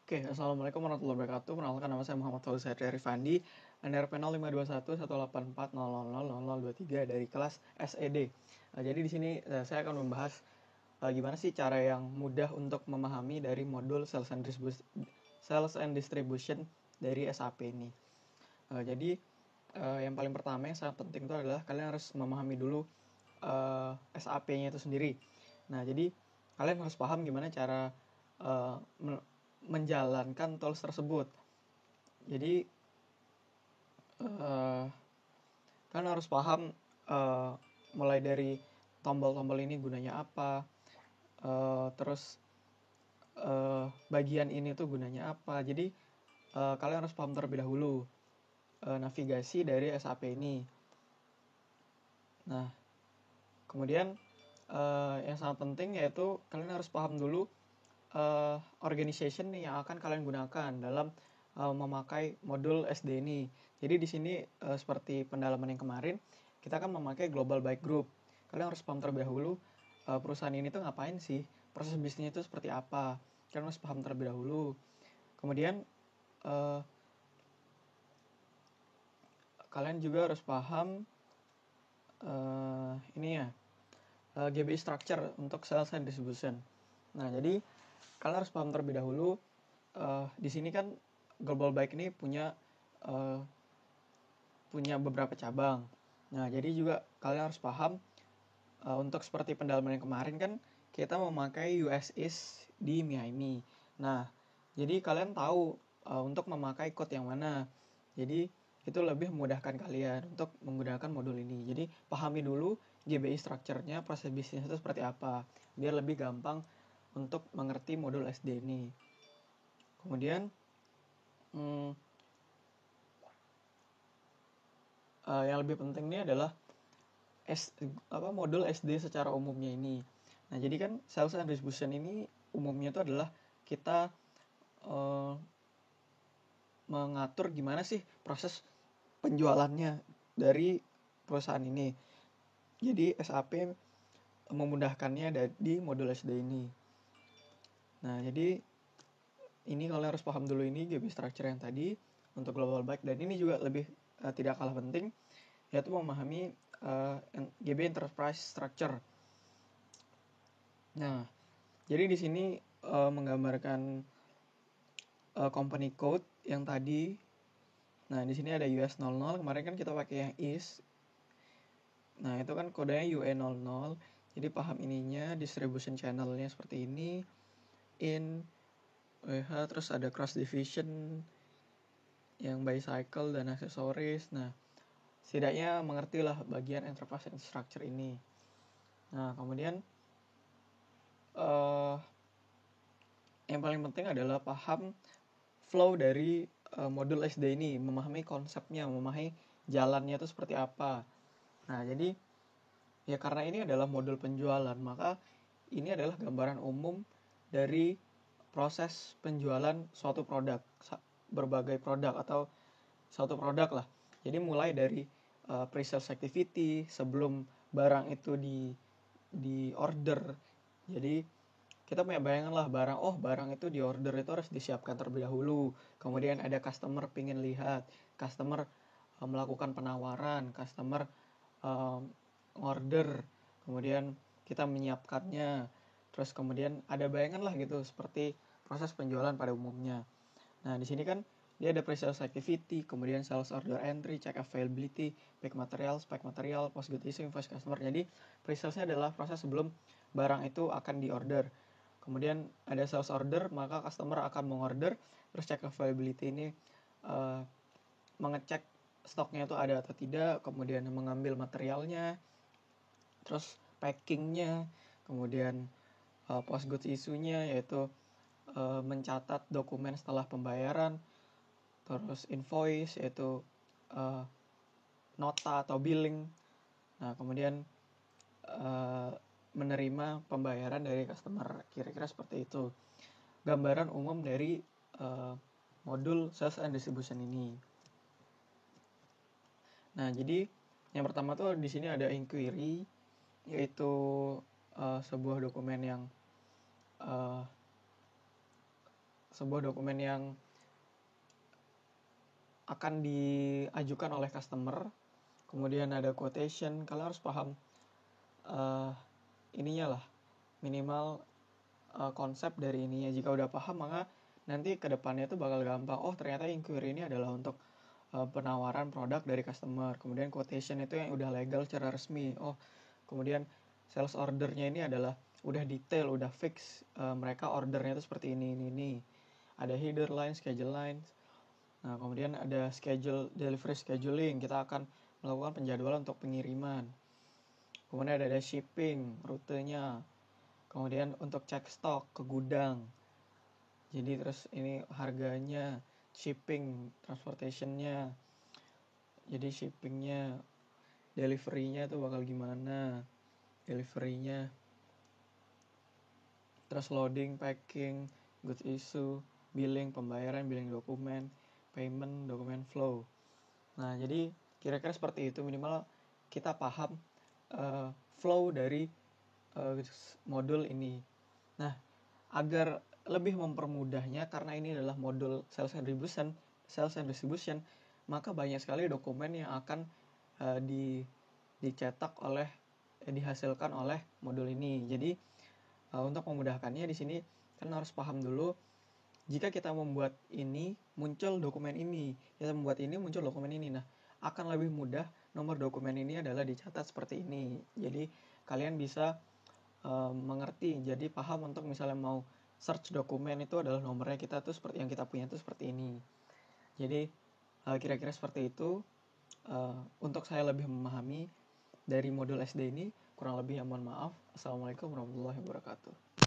Oke, Assalamualaikum warahmatullahi wabarakatuh. Perkenalkan, nama saya Muhammad Fauzan Rifandi, NRP 0521 18400000023 dari kelas SED. Jadi di sini saya akan membahas gimana sih cara yang mudah untuk memahami dari modul Sales and Distribution dari SAP ini. Jadi yang paling pertama yang sangat penting itu adalah kalian harus memahami dulu SAP-nya itu sendiri. Nah, jadi kalian harus paham gimana cara menjalankan tools tersebut. Jadi kalian harus paham mulai dari tombol-tombol ini gunanya apa, terus bagian ini tuh gunanya apa. Jadi kalian harus paham terlebih dahulu navigasi dari SAP ini. Nah, kemudian yang sangat penting yaitu kalian harus paham dulu organization yang akan kalian gunakan dalam memakai modul SD ini. Jadi di sini seperti pendalaman yang kemarin, kita akan memakai Global Bike Group. Kalian harus paham terlebih dahulu perusahaan ini tuh ngapain sih, proses bisnisnya itu seperti apa. Kalian harus paham terlebih dahulu. Kemudian kalian juga harus paham GBI structure untuk sales and distribution. Nah, jadi kalian harus paham terlebih dahulu. Di sini kan Global Bike ini punya beberapa cabang. Nah, jadi juga kalian harus paham untuk seperti pendalaman yang kemarin kan kita memakai US East di Miami. Nah, jadi kalian tahu untuk memakai code yang mana. Jadi itu lebih memudahkan kalian untuk menggunakan modul ini. Jadi pahami dulu GBI structure-nya, proses bisnis itu seperti apa, biar lebih gampang untuk mengerti modul SD ini. Kemudian yang lebih penting ini adalah modul SD secara umumnya ini. Nah, jadi kan sales and distribution ini umumnya itu adalah kita mengatur gimana sih proses penjualannya dari perusahaan ini. Jadi SAP memudahkannya di modul SD ini. Nah, jadi ini kalian harus paham dulu ini GBI structure yang tadi untuk Global Bike, dan ini juga lebih tidak kalah penting yaitu memahami GBI Enterprise Structure. Nah, jadi di sini menggambarkan company code yang tadi. Nah, di sini ada US00. Kemarin kan kita pakai yang IS. Nah, itu kan kodenya UE00. Jadi paham ininya, distribution channelnya seperti ini. Terus ada cross division yang by cycle dan aksesoris. Nah, setidaknya mengertilah bagian enterprise structure ini. Nah, kemudian yang paling penting adalah paham flow dari modul SD ini, memahami konsepnya, memahami jalannya itu seperti apa. Nah, jadi ya karena ini adalah modul penjualan, maka ini adalah gambaran umum dari proses penjualan suatu produk, berbagai produk atau suatu produk lah. Jadi mulai dari pre-sales activity sebelum barang itu di order. Jadi kita punya bayangan lah barang itu di order itu harus disiapkan terlebih dahulu. Kemudian ada customer pengen lihat, customer melakukan penawaran, customer order, kemudian kita menyiapkannya. Terus kemudian ada bayangan lah gitu seperti proses penjualan pada umumnya. Nah, di sini kan dia ada pre-sales activity, kemudian sales order entry, check availability, pack material, spec material, post good issue, invoice customer. Jadi pre-salesnya adalah proses sebelum barang itu akan diorder. Kemudian ada sales order, maka customer akan mengorder. Terus check availability ini mengecek stoknya itu ada atau tidak, kemudian mengambil materialnya, terus packingnya, kemudian post goods issue-nya yaitu mencatat dokumen setelah pembayaran, terus invoice yaitu nota atau billing. Nah, kemudian menerima pembayaran dari customer, kira-kira seperti itu gambaran umum dari modul sales and distribution ini. Nah, jadi yang pertama tuh di sini ada inquiry, yaitu sebuah dokumen yang sebuah dokumen yang akan diajukan oleh customer. Kemudian ada quotation, kalian harus paham ininya lah, minimal konsep dari ininya. Jika udah paham, maka nanti kedepannya itu bakal gampang. Oh, ternyata inquiry ini adalah untuk penawaran produk dari customer. Kemudian quotation itu yang udah legal secara resmi. Oh, kemudian sales ordernya ini adalah udah detail, udah fix, mereka ordernya itu seperti ini. Ada header line, schedule line. Nah, kemudian ada delivery scheduling, kita akan melakukan penjadwalan untuk pengiriman. Kemudian ada shipping, rutenya. Kemudian untuk cek stok ke gudang. Jadi terus ini harganya, shipping, transportationnya. Jadi shippingnya, deliverynya tuh bakal gimana, deliverynya. Terus loading, packing, goods issue, billing, pembayaran, billing dokumen, payment, dokumen flow. Nah, jadi kira-kira seperti itu, minimal kita paham flow dari modul ini. Nah, agar lebih mempermudahnya, karena ini adalah modul sales and distribution, maka banyak sekali dokumen yang akan dicetak dihasilkan oleh modul ini. Jadi untuk memudahkannya di sini kan harus paham dulu, jika kita membuat ini muncul dokumen ini, kita membuat ini muncul dokumen ini. Nah, akan lebih mudah nomor dokumen ini adalah dicatat seperti ini. Jadi kalian bisa mengerti, jadi paham untuk misalnya mau search dokumen itu adalah nomornya kita tuh seperti yang kita punya tuh seperti ini. Jadi kira-kira seperti itu. Untuk saya lebih memahami dari modul SD ini, kurang lebih ya mohon maaf. Assalamualaikum warahmatullahi wabarakatuh.